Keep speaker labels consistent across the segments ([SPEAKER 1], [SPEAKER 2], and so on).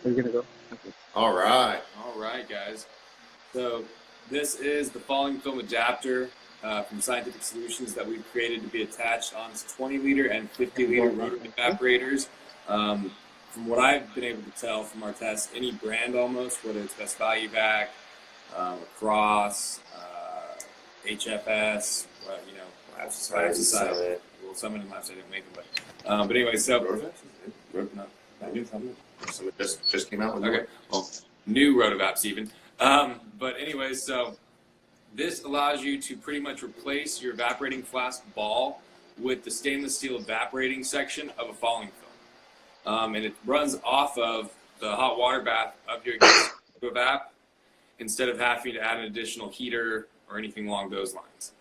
[SPEAKER 1] Are you gonna go? Okay.
[SPEAKER 2] All right, guys. So this is the falling film adapter from Scientific Solutions that we've created to be attached on 20-liter and 50-liter rotary evaporators. From what I've been able to tell from our tests, any brand almost, whether it's Best Value Vac, Lacrosse, HFS, Lab Society. Well, some of them Lab Society didn't make them, but anyway, so
[SPEAKER 3] So it just came out with
[SPEAKER 2] okay, well, new Rotovaps even. But anyway, so this allows you to pretty much replace your evaporating flask ball with the stainless steel evaporating section of a falling film. And it runs off of the hot water bath of your evap instead of having to add an additional heater or anything along those lines.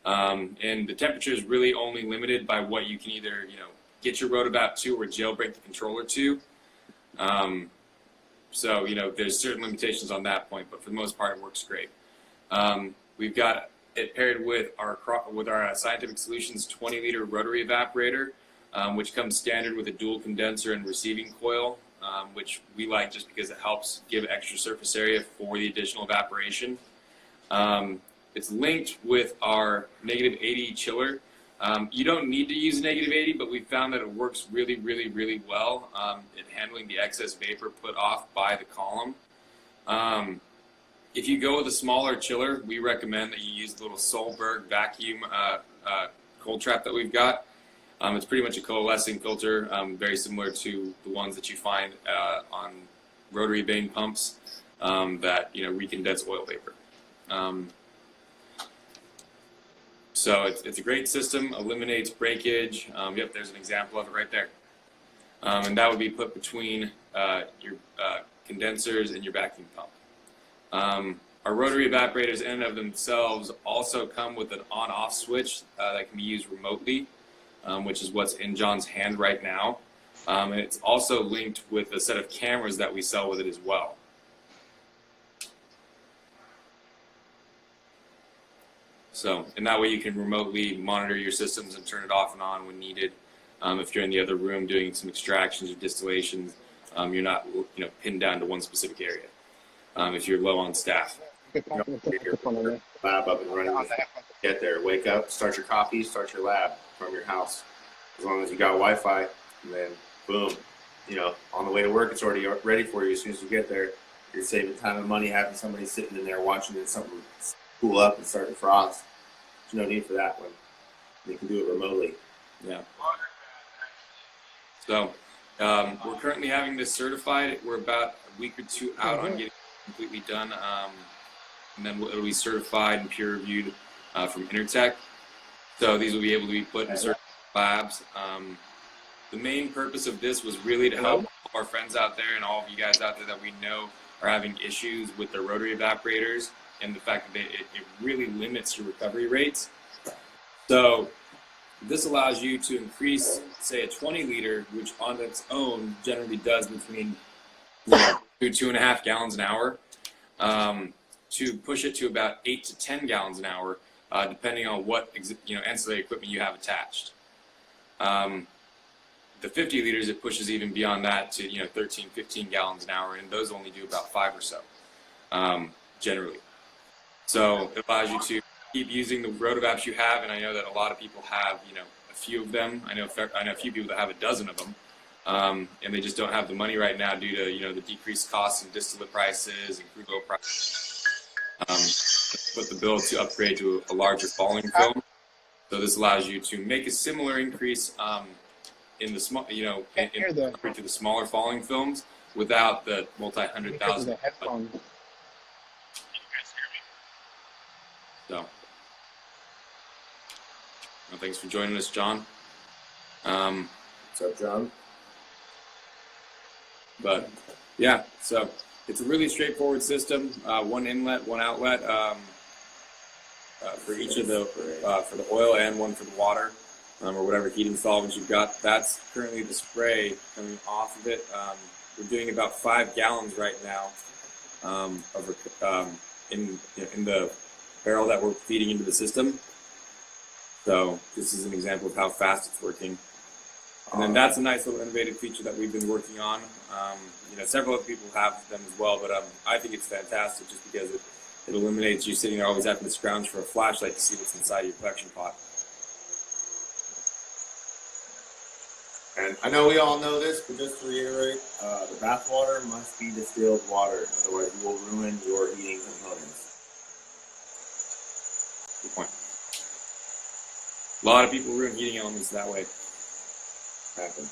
[SPEAKER 2] And the temperature is really only limited by what you can either, get your Rotovap to or jailbreak the controller to. So, there's certain limitations on that point, but for the most part, it works great. We've got it paired with our Scientific Solutions 20-liter rotary evaporator, which comes standard with a dual condenser and receiving coil, which we like just because it helps give extra surface area for the additional evaporation. It's linked with our negative 80 chiller. You don't need to use negative 80, but we found that it works really, really, really well in handling the excess vapor put off by the column. If you go with a smaller chiller, we recommend that you use the little Solberg vacuum cold trap that we've got. It's pretty much a coalescing filter, very similar to the ones that you find on rotary vane pumps that recondense oil vapor. So it's a great system, eliminates breakage. Yep, there's an example of it right there. And that would be put between your condensers and your vacuum pump. Our rotary evaporators in and of themselves also come with an on-off switch that can be used remotely, which is what's in John's hand right now. And it's also linked with a set of cameras that we sell with it as well. So, and that way you can remotely monitor your systems and turn it off and on when needed. If you're in the other room doing some extractions or distillations, you're not pinned down to one specific area. If you're low on staff.
[SPEAKER 3] get your lab up and running. Get there, wake up, start your coffee, start your lab from your house. As long as you got Wi-Fi, and then boom, on the way to work, it's already ready for you. As soon as you get there, you're saving time and money having somebody sitting in there watching it, something cool up and start to frost. There's no need for that one. You can do it remotely.
[SPEAKER 2] Yeah. So we're currently having this certified. We're about a week or two out on getting it completely done. And then it'll be certified and peer reviewed from Intertech. So these will be able to be put in certain labs. The main purpose of this was really to help our friends out there and all of you guys out there that we know are having issues with their rotary evaporators and the fact that it really limits your recovery rates. So this allows you to increase, say, a 20-liter, which on its own generally does between 2.5 gallons an hour, to push it to about 8 to 10 gallons an hour, depending on what ancillary equipment you have attached. The 50 liters, it pushes even beyond that to 13, 15 gallons an hour, and those only do about 5 or so, generally. So it allows you to keep using the Rotovaps you have, and I know that a lot of people have a few of them. I know a few people that have a dozen of them, and they just don't have the money right now due to the decreased costs in distillate prices and crude oil prices. Put the bill to upgrade to a larger falling film. So this allows you to make a similar increase in the small, to the smaller falling films without the multi-100,000. So, well, thanks for joining us, John.
[SPEAKER 3] What's up, John?
[SPEAKER 2] But yeah, so it's a really straightforward system. One inlet, one outlet for each of the for the oil and one for the water, or whatever heating solvents you've got. That's currently the spray coming off of it. We're doing about 5 gallons right now in the barrel that we're feeding into the system. So this is an example of how fast it's working. And then that's a nice little innovative feature that we've been working on. Several other people have them as well, but I think it's fantastic just because it eliminates you sitting there always having to scrounge for a flashlight to see what's inside your collection pot.
[SPEAKER 3] And I know we all know this, but just to reiterate, the bath water must be distilled water, otherwise you will ruin your heating components.
[SPEAKER 2] Good point. A lot of people ruin heating elements that way.
[SPEAKER 3] Happen.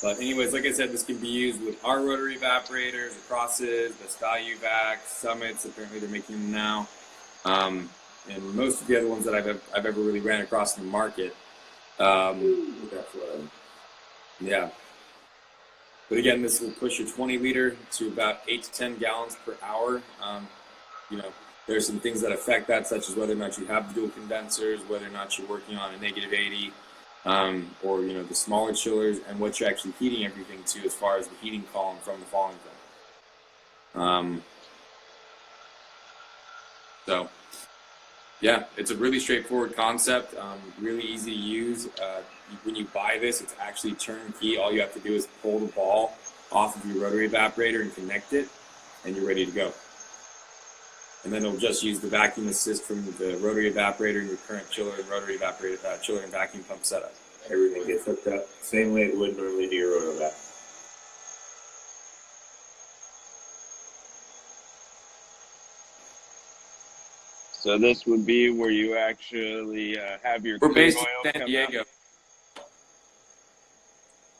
[SPEAKER 2] But anyways, like I said, this can be used with our rotary evaporators, the Crosses, the Style UVac, Summits. Apparently, they're making them now, and most of the other ones that I've ever really ran across in the market. Yeah. But again, this will push your 20 liter to about 8 to 10 gallons per hour. There's some things that affect that, such as whether or not you have the dual condensers, whether or not you're working on a negative 80. Or the smaller chillers, and what you're actually heating everything to as far as the heating column from the falling thing. So yeah, it's a really straightforward concept, really easy to use. When you buy this, it's actually turnkey. All you have to do is pull the ball off of your rotary evaporator and connect it, and you're ready to go. And then it'll just use the vacuum assist from the rotary evaporator and your current chiller and rotary evaporator, chiller and vacuum pump setup.
[SPEAKER 3] Everything gets hooked up same way it would normally do your rotovac.
[SPEAKER 1] So this would be where you actually have your.
[SPEAKER 2] We're based in San Diego.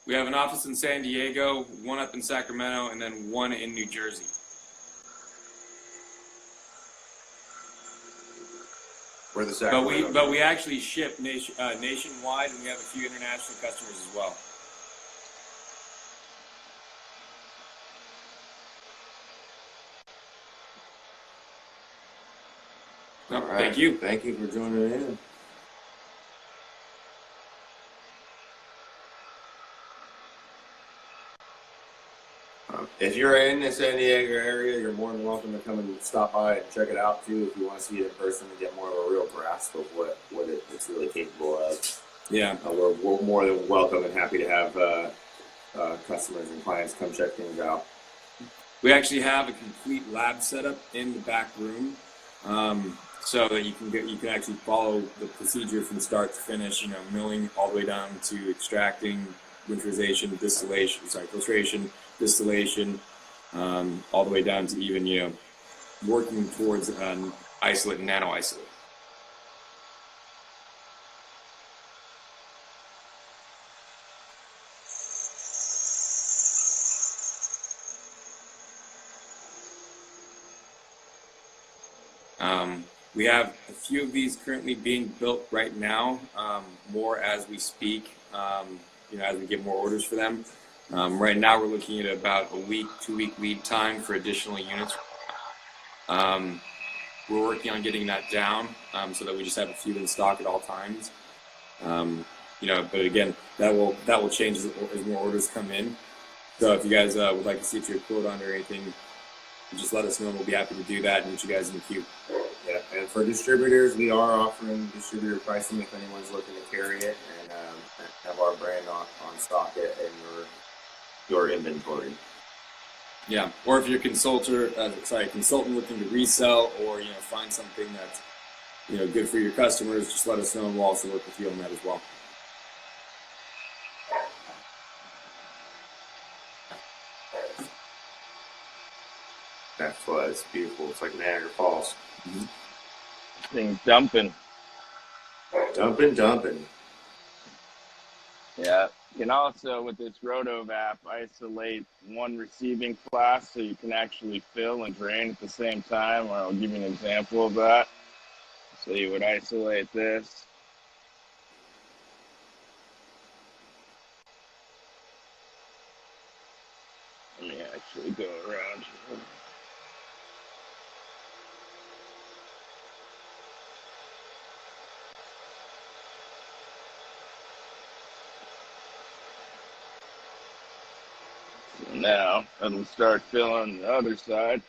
[SPEAKER 2] We have an office in San Diego, one up in Sacramento, and then one in New Jersey.
[SPEAKER 3] We're the Sacramento.
[SPEAKER 2] But we actually ship nationwide, and we have a few international customers as well.
[SPEAKER 3] All right.
[SPEAKER 2] Thank you.
[SPEAKER 3] Thank you for joining in. If you're in the San Diego area, you're more than welcome to come and stop by and check it out too. If you want to see it in person and get more of a real grasp of what it's really capable of.
[SPEAKER 2] Yeah,
[SPEAKER 3] we're more than welcome and happy to have customers and clients come check things out.
[SPEAKER 2] we actually have a complete lab setup in the back room, so that you can actually follow the procedure from start to finish. Milling all the way down to extracting, winterization, filtration, distillation, all the way down to even, working towards an isolate and nano isolate. We have a few of these currently being built right now, more as we speak, as we get more orders for them. Right now we're looking at about a 2-week lead time for additional units. We're working on getting that down, so that we just have a few in stock at all times. But again, that will change as more orders come in. So if you guys would like to see if you're quote on or anything, just let us know and we'll be happy to do that and get you guys in the queue.
[SPEAKER 3] Yeah, and for distributors, we are offering distributor pricing if anyone's looking to carry it and have our brand on stock in your inventory.
[SPEAKER 2] Yeah, or if you're a consultant looking to resell or find something that's good for your customers, just let us know and we'll also work with you on that as well.
[SPEAKER 3] That's why it's beautiful. It's like Niagara Falls.
[SPEAKER 2] Mm-hmm.
[SPEAKER 1] Things dumping.
[SPEAKER 3] Dumping.
[SPEAKER 1] Yeah. You can also, with this RotoVap, isolate one receiving flask so you can actually fill and drain at the same time. I'll give you an example of that. So you would isolate this. Let me actually go around here. Now it'll start filling the other side.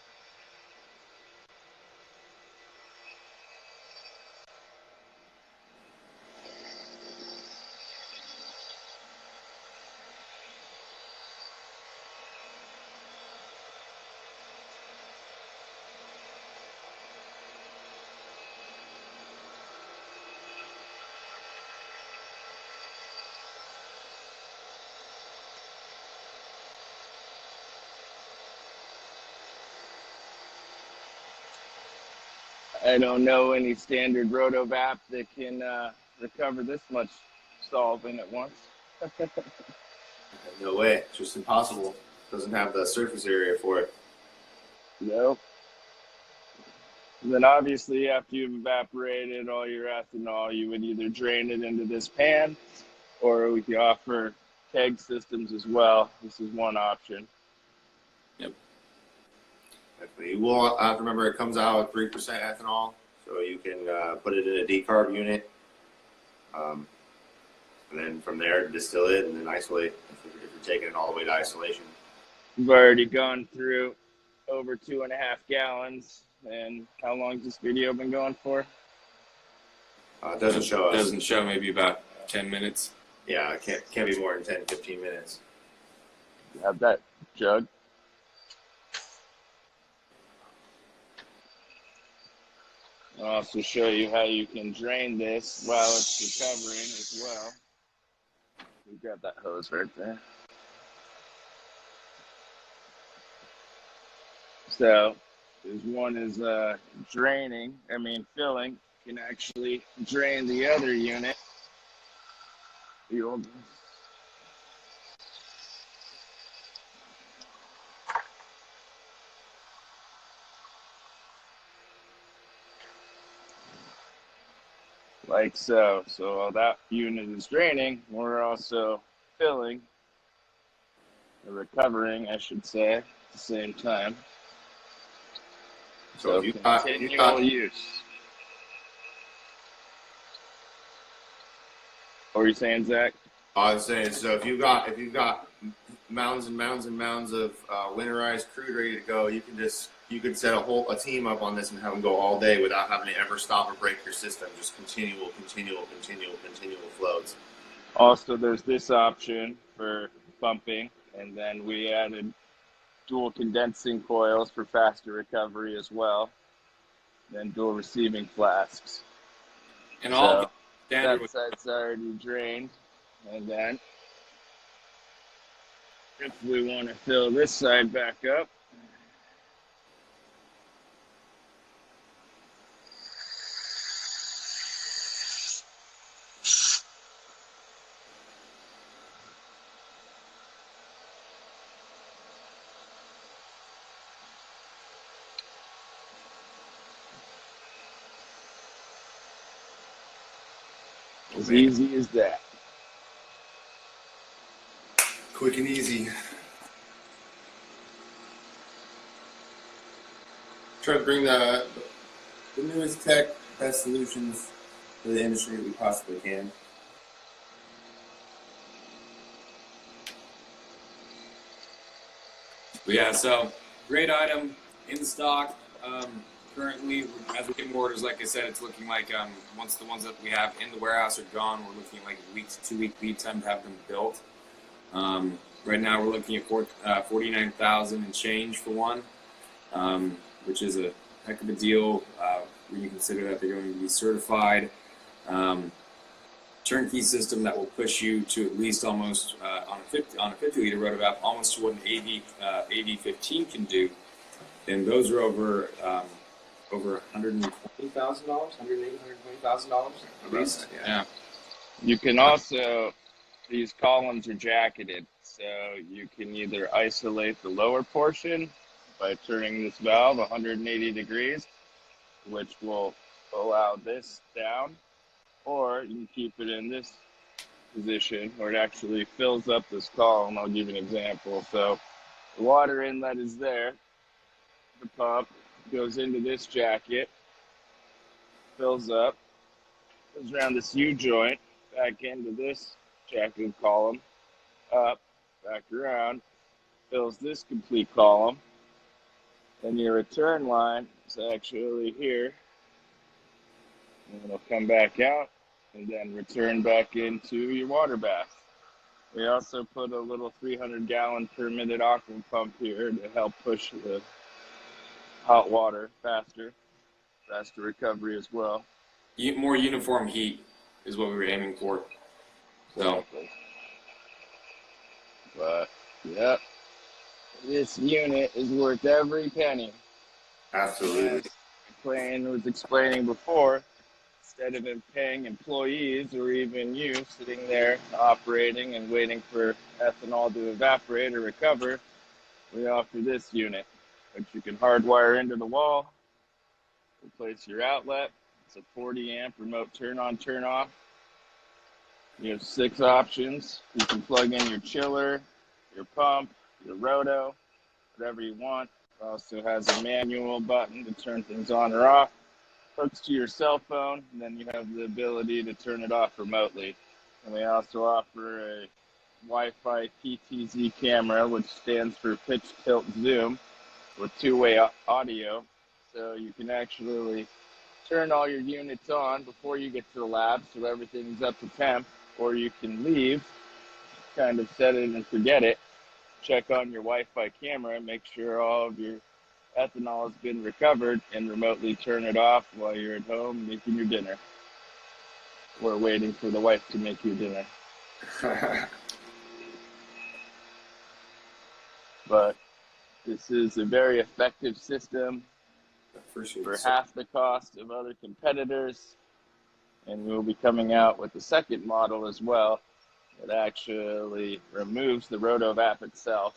[SPEAKER 1] I don't know any standard RotoVap that can recover this much solvent at once.
[SPEAKER 3] No way. It's just impossible. Doesn't have the surface area for it.
[SPEAKER 1] Nope. And then obviously after you've evaporated all your ethanol, you would either drain it into this pan, or we can offer keg systems as well. This is one option.
[SPEAKER 2] Yep.
[SPEAKER 3] You will have to remember it comes out with 3% ethanol, so you can put it in a decarb unit, and then from there distill it and then isolate if you're taking it all the way to isolation.
[SPEAKER 1] We've already gone through over 2.5 gallons. And how long has this video been going for?
[SPEAKER 3] It doesn't show us.
[SPEAKER 2] Doesn't show, maybe about 10 minutes.
[SPEAKER 3] Yeah, it can't be more than 10, 15 minutes.
[SPEAKER 1] Have that jug. I'll also show you how you can drain this while it's recovering as well. You grab that hose right there. So, one is filling. You can actually drain the other unit. Like so. So while that unit is draining, we're also filling, or recovering, I should say, at the same time. So continual use. What were you saying, Zach?
[SPEAKER 3] I was saying, so if you've got mounds and mounds and mounds of winterized crude ready to go, you could set a team up on this and have them go all day without having to ever stop or break your system. Just continual flows.
[SPEAKER 1] Also, there's this option for pumping, and then we added dual condensing coils for faster recovery as well, then dual receiving flasks.
[SPEAKER 2] And all
[SPEAKER 1] that side's already drained, and then if we want to fill this side back up, as easy as that.
[SPEAKER 3] Quick and easy. Try to bring the newest tech, best solutions to the industry that we possibly can.
[SPEAKER 2] But yeah, so great item in stock. Currently, as we get more orders, like I said, it's looking like once the ones that we have in the warehouse are gone, we're looking at like a week to 2 week lead time to have them built. Right now, we're looking at $49,000 and change for one, which is a heck of a deal when you consider that they're going to be certified. Turnkey system that will push you to at least almost on a 50 liter RotoVap, almost to what an AV15 can do. And those are over $120,000, $120,000 at least. Yeah.
[SPEAKER 1] You can also, these columns are jacketed, so you can either isolate the lower portion by turning this valve 180 degrees, which will allow this down, or you can keep it in this position where it actually fills up this column. I'll give you an example. So the water inlet is there. The pump goes into this jacket, fills up, goes around this U-joint, back into this jacket column, up, back around, fills this complete column. Then your return line is actually here. And it'll come back out and then return back into your water bath. We also put a little 300-gallon per minute aqua pump here to help push the hot water faster recovery as well.
[SPEAKER 2] More uniform heat is what we were aiming for. So,
[SPEAKER 1] but yep, this unit is worth every penny.
[SPEAKER 3] Absolutely.
[SPEAKER 1] was explaining before, instead of paying employees or even you sitting there operating and waiting for ethanol to evaporate or recover, we offer this unit, which you can hardwire into the wall, replace your outlet. It's a 40 amp remote turn on, turn off. You have 6 options. You can plug in your chiller, your pump, your roto, whatever you want. It also has a manual button to turn things on or off. Hooks to your cell phone, and then you have the ability to turn it off remotely. And we also offer a Wi-Fi PTZ camera, which stands for pitch tilt zoom, with 2-way audio. So you can actually turn all your units on before you get to the lab, so everything's up to temp, or you can leave, kind of set it and forget it, check on your Wi-Fi camera, make sure all of your ethanol has been recovered, and remotely turn it off while you're at home making your dinner. Or waiting for the wife to make your dinner. But this is a very effective system for half the cost of other competitors. And we'll be coming out with the second model as well. It actually removes the RotoVap itself.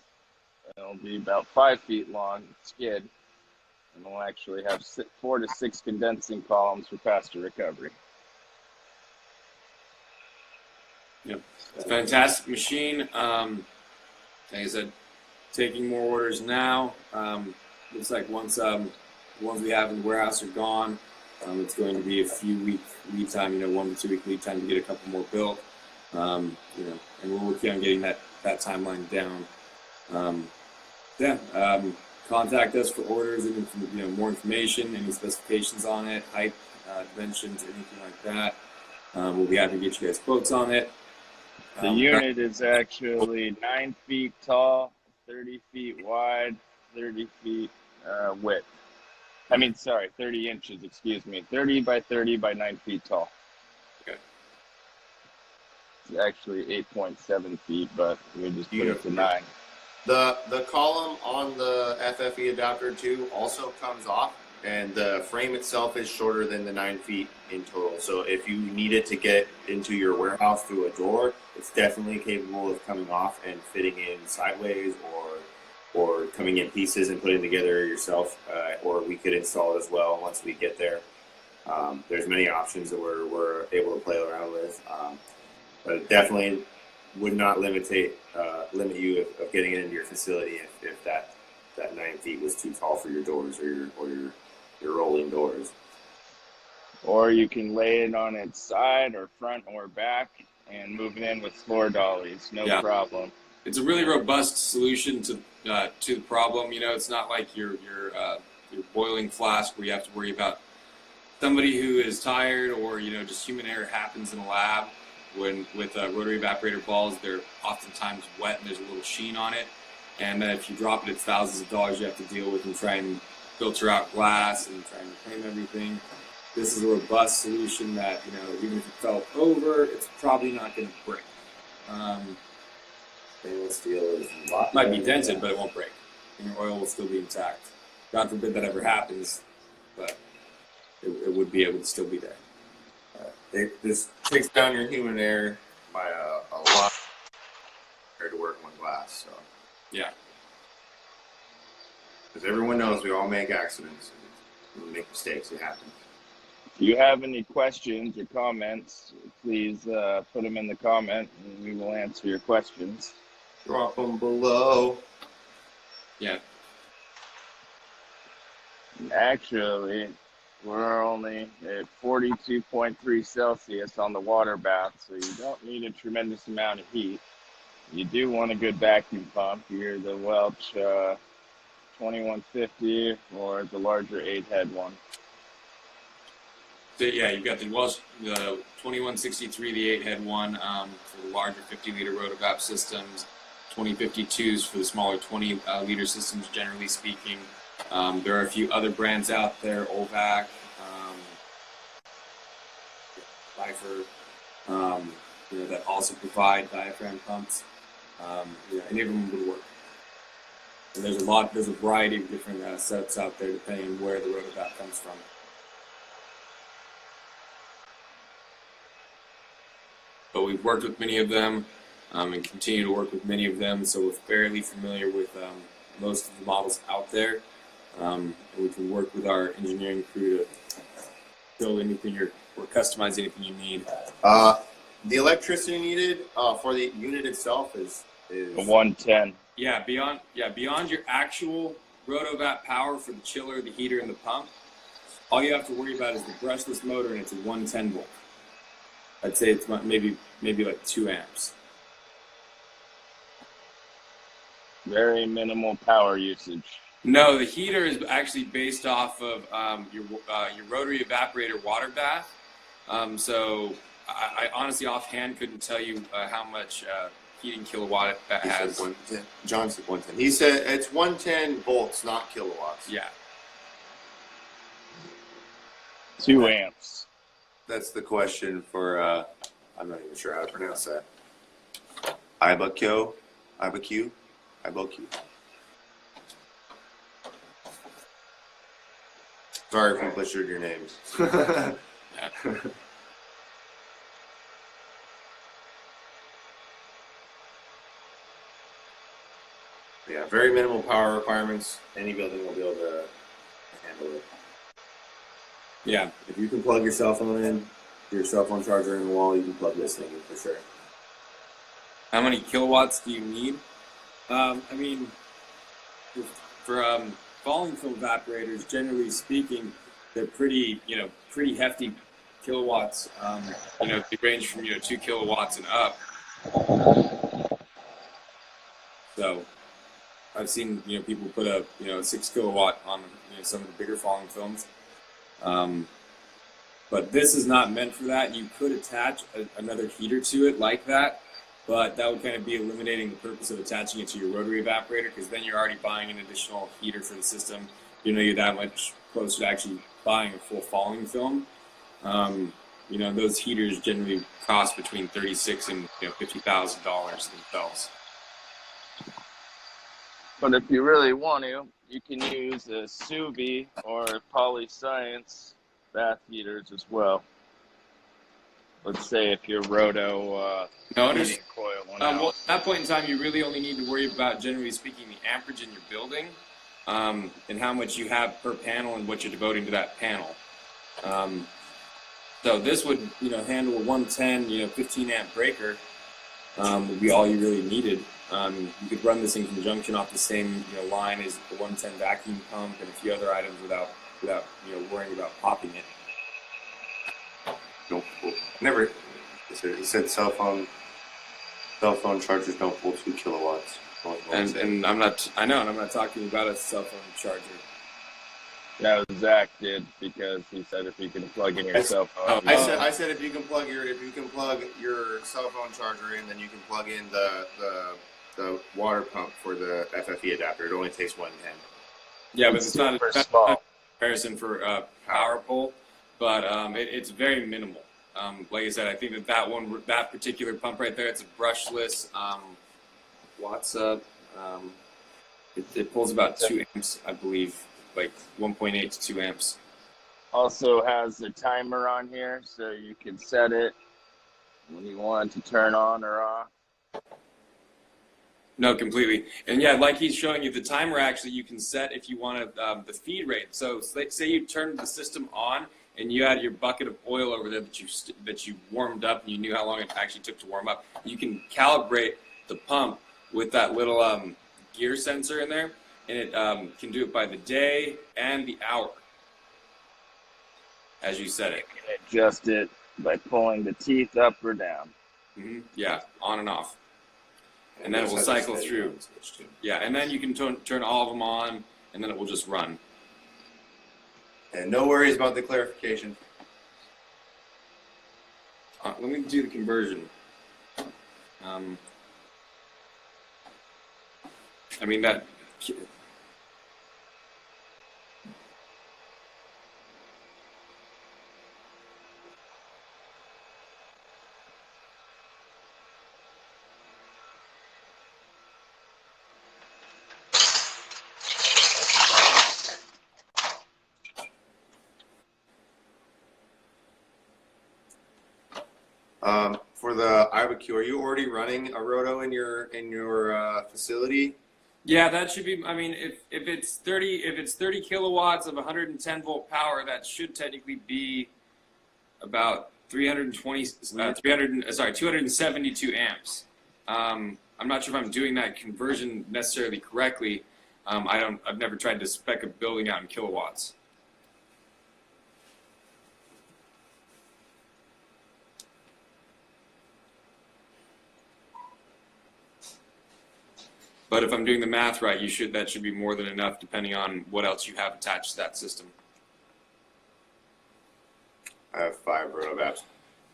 [SPEAKER 1] It'll be about 5 feet long, skid, and we'll actually have 4 to 6 condensing columns for faster recovery.
[SPEAKER 2] Yep, it's a fantastic machine. Like I said, taking more orders now. Looks like once the ones we have in the warehouse are gone, it's going to be a few week lead time, 1 to 2 week lead time to get a couple more built. And we're working on getting that timeline down. Contact us for orders and more information, any specifications on it, height, dimensions, anything like that. We'll be happy to get you guys quotes on it.
[SPEAKER 1] The unit is actually 9 feet tall, 30 feet wide, 30 feet width. 30 inches, 30 by 30 by 9 feet tall.
[SPEAKER 2] Okay.
[SPEAKER 1] It's actually 8.7 feet, but we just put it to 9.
[SPEAKER 3] The column on the FFE adapter 2 also comes off, and the frame itself is shorter than the 9 feet in total. So if you needed to get into your warehouse through a door, it's definitely capable of coming off and fitting in sideways, or coming in pieces and putting together yourself, or we could install it as well once we get there. There's many options that we're able to play around with, but it definitely would not limit you of getting it into your facility if that 9 feet was too tall for your doors or your rolling doors.
[SPEAKER 1] Or you can lay it on its side or front or back and move it in with floor dollies, no problem.
[SPEAKER 2] It's a really robust solution to the problem. It's not like your boiling flask where you have to worry about somebody who is tired, or just human error happens in a lab. When with rotary evaporator balls, they're oftentimes wet and there's a little sheen on it, and then if you drop it, it's thousands of dollars you have to deal with and try and filter out glass and try and reclaim everything. This is a robust solution that even if it fell over, it's probably not going to break.
[SPEAKER 3] Stainless steel is
[SPEAKER 2] might be dented, but it won't break, and your oil will still be intact. God forbid that ever happens, but it would be able to still be there.
[SPEAKER 3] This takes down your human error by a lot compared to working with glass. So
[SPEAKER 2] yeah,
[SPEAKER 3] because everyone knows we all make accidents, we make mistakes. It happens.
[SPEAKER 1] If you have any questions or comments, please put them in the comment, and we will answer your questions.
[SPEAKER 3] Drop them below.
[SPEAKER 2] Yeah.
[SPEAKER 1] Actually, we're only at 42.3 Celsius on the water bath, so you don't need a tremendous amount of heat. You do want a good vacuum pump. You're the Welch 2150 or the larger 8-head one.
[SPEAKER 2] So yeah, you've got the Welch 2163, the 8-head one for the larger 50-liter RotoVap systems, 2052s for the smaller 20-liter systems, generally speaking. There are a few other brands out there, Olvac, Lifer, that also provide diaphragm pumps. Any of them would work. And there's a variety of different setups out there depending on where the RotoVap comes from. we've worked with many of them and continue to work with many of them. So we're fairly familiar with most of the models out there. And we can work with our engineering crew to build anything or customize anything you need.
[SPEAKER 3] The electricity needed for the unit itself is
[SPEAKER 1] A 110.
[SPEAKER 2] Yeah, beyond your actual RotoVap power for the chiller, the heater, and the pump, all you have to worry about is the brushless motor, and it's a 110 volt. I'd say it's maybe like 2 amps.
[SPEAKER 1] Very minimal power usage.
[SPEAKER 2] No, the heater is actually based off of your rotary evaporator water bath. So I honestly offhand couldn't tell you how much heating kilowatt that has.
[SPEAKER 3] John said 110. He said it's 110 volts, not kilowatts.
[SPEAKER 2] Yeah.
[SPEAKER 1] 2 amps.
[SPEAKER 3] That's the question for, I'm not even sure how to pronounce that. Ibaq. Sorry if we butchered your names. Yeah, very minimal power requirements. Any building will be able to handle it.
[SPEAKER 2] Yeah.
[SPEAKER 3] If you can plug your cell phone in, your cell phone charger in the wall, you can plug this thing in for sure.
[SPEAKER 2] How many kilowatts do you need? I mean, for falling film evaporators, generally speaking, they're pretty hefty kilowatts. They range from 2 kilowatts and up. So I've seen people put a 6 kilowatt on some of the bigger falling films. But this is not meant for that. You could attach another heater to it like that, but that would kind of be eliminating the purpose of attaching it to your rotary evaporator, because then you're already buying an additional heater for the system. You're that much closer to actually buying a full falling film. Those heaters generally cost between $36,000 and $50,000 themselves.
[SPEAKER 1] But if you really want to, you can use a Suvi or Polyscience bath heaters as well. Let's say if your roto heating coil went out.
[SPEAKER 2] Well, at that point in time, you really only need to worry about, generally speaking, the amperage in your building and how much you have per panel and what you're devoting to that panel. So this would, handle a 110, 15 amp breaker would be all you really needed. You could run this in conjunction off the same line as the 110 vacuum pump and a few other items without worrying about popping it.
[SPEAKER 3] Don't pull. Never. He said cell phone chargers don't pull 2 kilowatts.
[SPEAKER 2] And I'm not talking about a cell phone charger.
[SPEAKER 1] No, Zach did, because he said if you can plug in your cell phone.
[SPEAKER 3] I said if you can plug your cell phone charger in, then you can plug in the water pump for the FFE adapter. It only takes 110.
[SPEAKER 2] Yeah, but it's not a
[SPEAKER 1] small
[SPEAKER 2] comparison for power pull, but it's very minimal. Like I said, I think that particular pump right there, it's a brushless watts up. It pulls about 2 amps, I believe, like 1.8 to 2 amps.
[SPEAKER 1] Also has a timer on here, so you can set it when you want it to turn on or off.
[SPEAKER 2] No, completely. And yeah, like he's showing you, the timer actually you can set if you want the feed rate. So say you turned the system on and you had your bucket of oil over there that you warmed up and you knew how long it actually took to warm up. You can calibrate the pump with that little gear sensor in there, and it can do it by the day and the hour as you set it.
[SPEAKER 1] You can adjust it by pulling the teeth up or down.
[SPEAKER 2] Mm-hmm. Yeah, on and off. And then it will cycle through. Yeah, and then you can turn all of them on, and then it will just run.
[SPEAKER 3] And no worries about the clarification.
[SPEAKER 2] Let me do the conversion. That.
[SPEAKER 3] for the IBQ, are you already running a roto in your facility?
[SPEAKER 2] Yeah, that should be. I mean, if it's 30 kilowatts of 110 volt power, that should technically be about 272 amps. I'm not sure if I'm doing that conversion necessarily correctly. I've never tried to spec a building out in kilowatts. But if I'm doing the math right, that should be more than enough, depending on what else you have attached to that system.
[SPEAKER 3] I have 5 RotoVaps.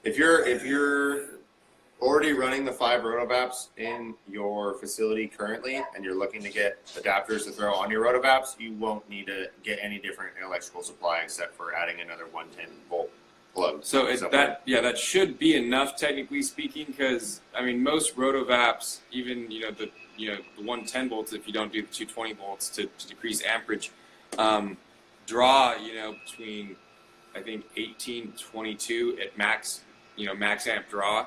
[SPEAKER 3] If you're already running the 5 RotoVaps in your facility currently, and you're looking to get adapters to throw on your RotoVaps, you won't need to get any different electrical supply except for adding another 110 volt plug.
[SPEAKER 2] So that should be enough, technically speaking, because I mean most RotoVaps, even the 110 volts, if you don't do the 220 volts to decrease amperage, draw between I think 18 to 22 at max amp draw,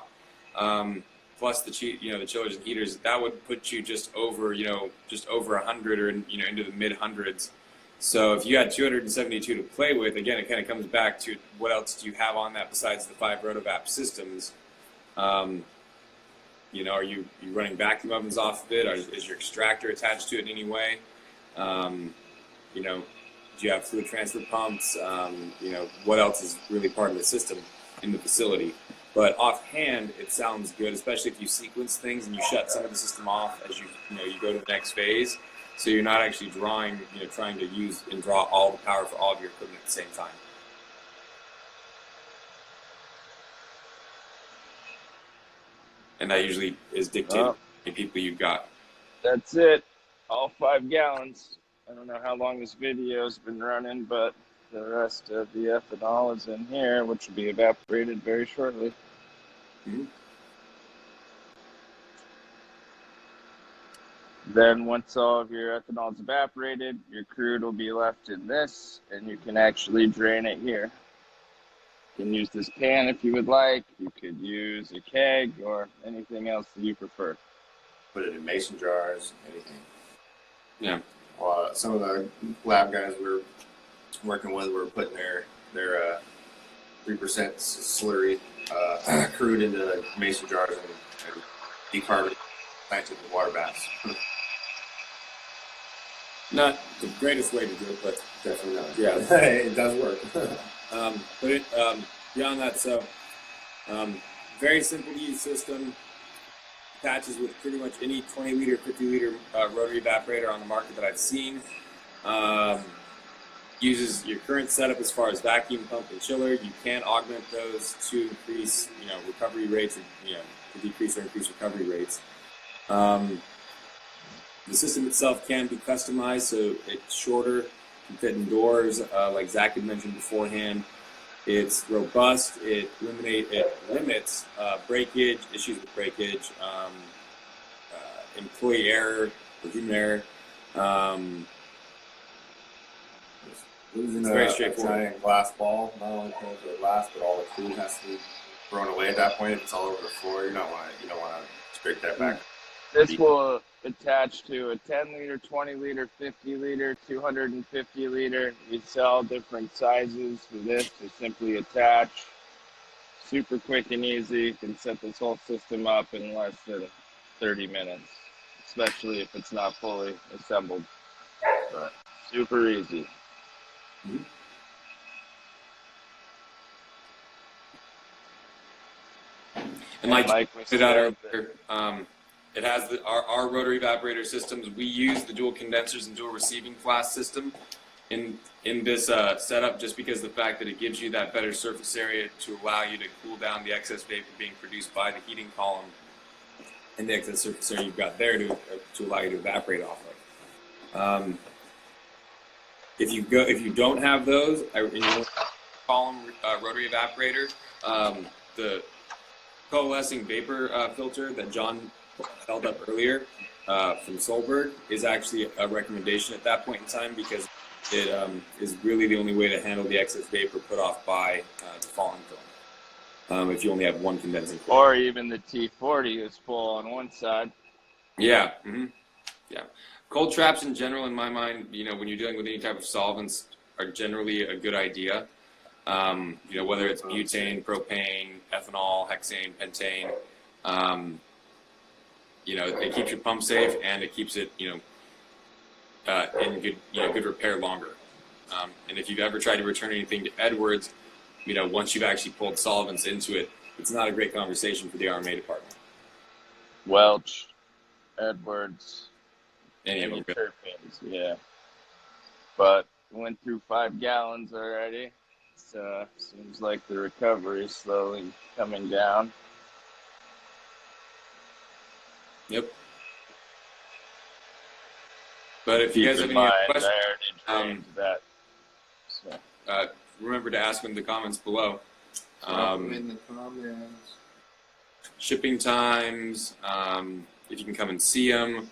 [SPEAKER 2] plus the chillers and heaters. That would put you just over 100 or into the mid hundreds. So if you had 272 to play with, again, it kind of comes back to what else do you have on that besides the 5 RotoVap systems? Are you running vacuum ovens off of it? Is your extractor attached to it in any way? Do you have fluid transfer pumps? What else is really part of the system in the facility? But offhand, it sounds good, especially if you sequence things and you shut some of the system off as you go to the next phase. So you're not actually trying to use and draw all the power for all of your equipment at the same time. And that usually is dictated by the people you've got.
[SPEAKER 1] That's it. All 5 gallons. I don't know how long this video's been running, but the rest of the ethanol is in here, which will be evaporated very shortly.
[SPEAKER 2] Mm-hmm.
[SPEAKER 1] Then once all of your ethanol is evaporated, your crude will be left in this, and you can actually drain it here. You can use this pan if you would like. You could use a keg or anything else that you prefer.
[SPEAKER 3] Put it in mason jars, anything.
[SPEAKER 2] Yeah.
[SPEAKER 3] Some of the lab guys we were working with were putting their 3% slurry crude into mason jars and decarbonated planted in water baths.
[SPEAKER 2] Not the greatest way to do it, but
[SPEAKER 3] Definitely not.
[SPEAKER 2] yeah,
[SPEAKER 3] It does work.
[SPEAKER 2] Beyond that, so very simple to use system. Attaches with pretty much any 20 liter, 50 liter rotary evaporator on the market that I've seen. Uses your current setup as far as vacuum pump and chiller. You can augment those to increase, recovery rates, or, to decrease or increase recovery rates. The system itself can be customized, so it's shorter, can fit indoors, like Zach had mentioned beforehand. It's robust. It limits breakage, issues with breakage, employee error, or human error.
[SPEAKER 3] Losing
[SPEAKER 2] It's very
[SPEAKER 3] a
[SPEAKER 2] straightforward.
[SPEAKER 3] giant glass ball, not only paying for the glass, but all the food has to be thrown away at that point. If it's all over the floor, you don't want to scrape that back.
[SPEAKER 1] This will attach to a 10 liter, 20 liter, 50 liter, 250 liter. We sell different sizes for this to simply attach. Super quick and easy. You can set this whole system up in less than 30 minutes, especially if it's not fully assembled. But super easy.
[SPEAKER 2] Mm-hmm. And like
[SPEAKER 1] we
[SPEAKER 2] pointed out
[SPEAKER 1] said,
[SPEAKER 2] earlier, it has our rotary evaporator systems. We use the dual condensers and dual receiving flask system in this setup, just because of the fact that it gives you that better surface area to allow you to cool down the excess vapor being produced by the heating column, and the excess surface area you've got there to allow you to evaporate off of. If you don't have those in your column rotary evaporator, the coalescing vapor filter that John held up earlier from Solberg is actually a recommendation at that point in time, because it is really the only way to handle the excess vapor put off by the falling film. if you only have one condensing coil.
[SPEAKER 1] Or even the T40 is full on one side.
[SPEAKER 2] Yeah. Yeah. Cold traps in general, in my mind, when you're dealing with any type of solvents, are generally a good idea. Whether it's butane, propane, ethanol, hexane, pentane, it keeps your pump safe and it keeps it, in good repair longer. And if you've ever tried to return anything to Edwards, once you've actually pulled solvents into it, it's not a great conversation for the RMA department.
[SPEAKER 1] Welch, Edwards,
[SPEAKER 2] Any of them.
[SPEAKER 1] terpenes, yeah. But went through 5 gallons already. So seems like the recovery is slowly coming down.
[SPEAKER 2] Yep. But if you guys have any other questions,
[SPEAKER 1] I already drained that. So.
[SPEAKER 2] Remember to ask them in the comments below.
[SPEAKER 3] In the comments.
[SPEAKER 2] Shipping times, if you can come and see them.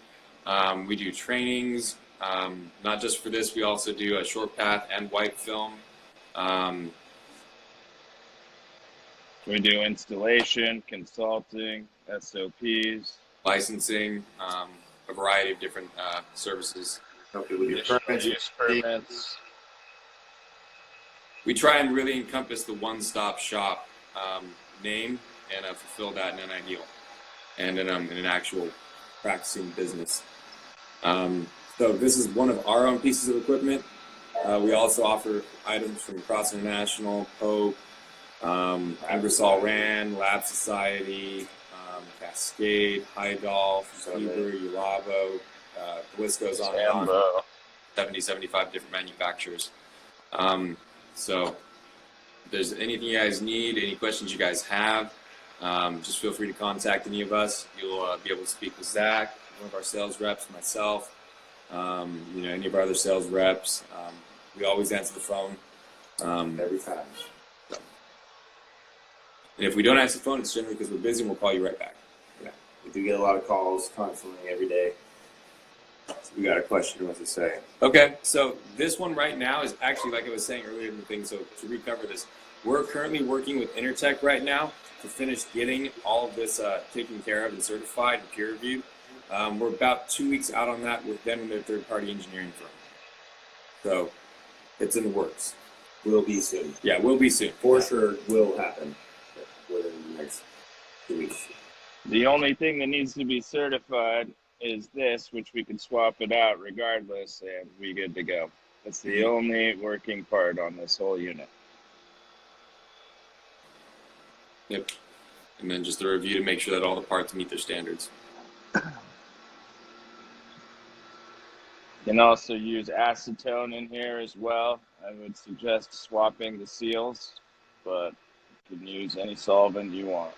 [SPEAKER 2] We do trainings, not just for this. We also do a short path and white film.
[SPEAKER 1] We do installation, consulting, SOPs,
[SPEAKER 2] licensing, a variety of different services.
[SPEAKER 3] Okay, we do
[SPEAKER 1] permits.
[SPEAKER 2] We try and really encompass the one-stop shop name and fulfill that in an ideal and in an actual practicing business. So this is one of our own pieces of equipment. We also offer items from Cross International, Pope, Ingersoll Rand, Lab Society, Cascade, Hydolph, Huber, Urabo, the list goes on and on. 70, 75 different manufacturers. So if there's anything you guys need, any questions you guys have, just feel free to contact any of us. You'll be able to speak with Zach, one of our sales reps, myself, any of our other sales reps. We always answer the phone every time. So. And if we don't answer the phone, it's generally because we're busy and we'll call you right back.
[SPEAKER 3] Yeah, we do get a lot of calls constantly every day. So we got a question, what to say.
[SPEAKER 2] Okay, so this one right now is actually, like I was saying earlier in the thing, so to recover this, we're currently working with Intertech right now to finish getting all of this taken care of and certified and peer reviewed. We're about 2 weeks out on that with them and their third-party engineering firm. So it's in the works.
[SPEAKER 3] Will be soon.
[SPEAKER 2] Yeah, will be soon.
[SPEAKER 3] For sure will happen within the next 2 weeks.
[SPEAKER 1] The only thing that needs to be certified is this, which we can swap it out regardless and be good to go. That's the only working part on this whole unit.
[SPEAKER 2] Yep. And then just a review to make sure that all the parts meet their standards.
[SPEAKER 1] You can also use acetone in here as well. I would suggest swapping the seals, but you can use any solvent you want.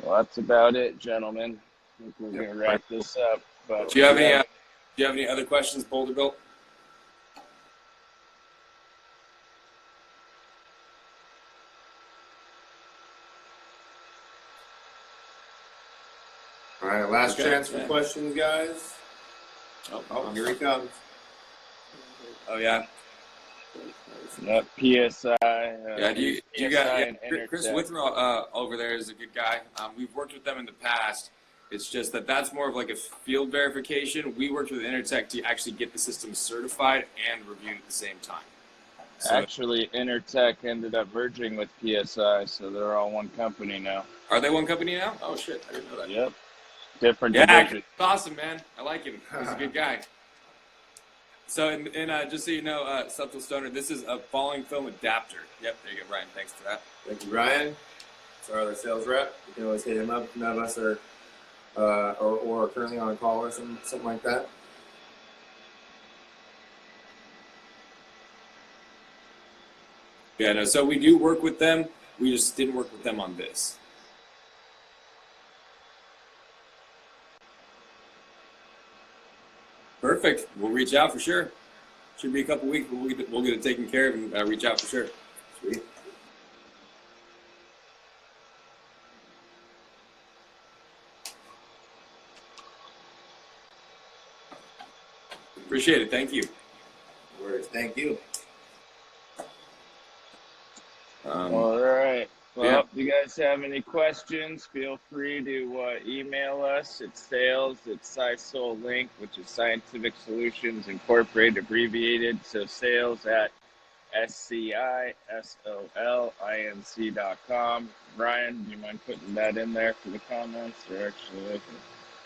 [SPEAKER 1] Well, that's about it, gentlemen. I think we're going to wrap this up. But
[SPEAKER 2] do you have any other questions, Boulderbilt?
[SPEAKER 3] All right, last chance for questions, guys.
[SPEAKER 2] Oh,
[SPEAKER 3] Here he comes.
[SPEAKER 2] Oh yeah.
[SPEAKER 1] PSI.
[SPEAKER 2] Yeah, Chris
[SPEAKER 1] Intertech.
[SPEAKER 2] Withrow over there is a good guy. We've worked with them in the past. It's just that's more of like a field verification. We worked with Intertech to actually get the system certified and reviewed at the same time. So,
[SPEAKER 1] actually, Intertech ended up merging with PSI, so they're all one company now.
[SPEAKER 2] Are they one company now? Oh shit, I didn't know that.
[SPEAKER 1] Yep. Different
[SPEAKER 2] division.
[SPEAKER 1] division.
[SPEAKER 2] Awesome, man. I like him. He's a good guy. So, and just so you know, Subtle Stoner, this is a falling film adapter. Yep, there you go, Ryan. Thanks for that.
[SPEAKER 3] Thank you, Ryan. It's our other sales rep. You can always hit him up. None of us are or are currently on a call or something like that.
[SPEAKER 2] Yeah, no, so we do work with them. We just didn't work with them on this. Perfect. We'll reach out for sure. Should be a couple weeks, but we'll get it taken care of and reach out for sure.
[SPEAKER 3] Sweet.
[SPEAKER 2] Appreciate it. Thank you.
[SPEAKER 3] Thank you.
[SPEAKER 1] If you guys have any questions, feel free to email us. It's sales@SciSolLinc, which is Scientific Solutions Incorporated, abbreviated. So sales@SciSolInc.com. Brian, do you mind putting that in there for the comments? Or actually, I can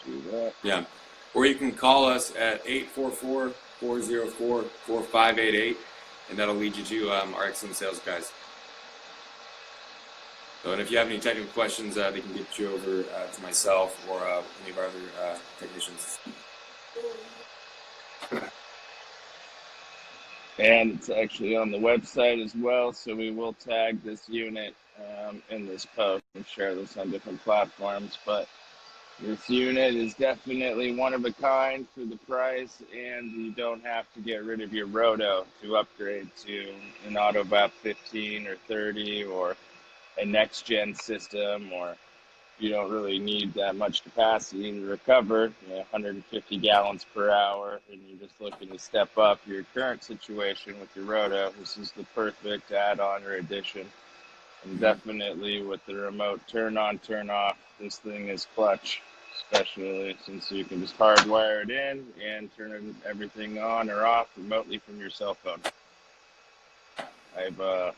[SPEAKER 1] do that.
[SPEAKER 2] Yeah. Or you can call us at 844-404-4588, and that'll lead you to our excellent sales guys. So, and if you have any technical questions, they can get you over to myself or any of our other technicians.
[SPEAKER 1] And it's actually on the website as well, so we will tag this unit in this post and share this on different platforms. But this unit is definitely one of a kind for the price, and you don't have to get rid of your roto to upgrade to an AutoVap 15 or 30 or a next-gen system, or you don't really need that much capacity to recover, 150 gallons per hour, and you're just looking to step up your current situation with your roto. This is the perfect add-on or addition. And definitely with the remote turn on, turn off, this thing is clutch, especially since you can just hardwire it in and turn everything on or off remotely from your cell phone. I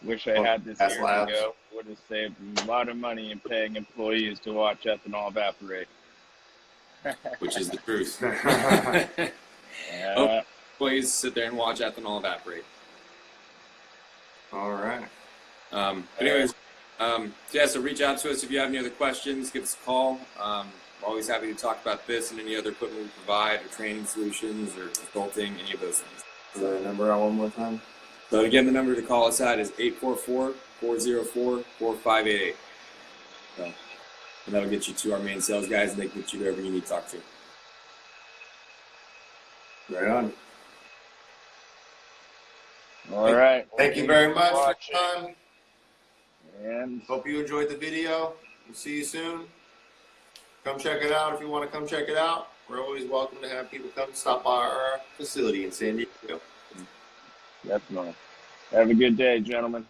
[SPEAKER 1] wish I had this years ago. Would have saved a lot of money in paying employees to watch ethanol evaporate.
[SPEAKER 2] Which is the truth.
[SPEAKER 1] Yeah.
[SPEAKER 2] Employees sit there and watch ethanol evaporate.
[SPEAKER 3] All right.
[SPEAKER 2] But anyways, yeah, so reach out to us if you have any other questions. Give us a call. We're always happy to talk about this and any other equipment we provide, or training solutions, or consulting, any of those things.
[SPEAKER 3] Is the number on one more time?
[SPEAKER 2] So again, the number to call us at is 844-404-4588. So, and that'll get you to our main sales guys, and they can get you wherever you need to talk to.
[SPEAKER 3] Right on.
[SPEAKER 1] All right.
[SPEAKER 3] Thank you very much for your time.
[SPEAKER 1] And
[SPEAKER 3] Hope you enjoyed the video. We'll see you soon. Come check it out if you want to come check it out. We're always welcome to have people come stop by our facility in San Diego.
[SPEAKER 1] definitely. Have a good day, gentlemen.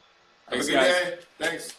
[SPEAKER 3] Have a good day. Thanks.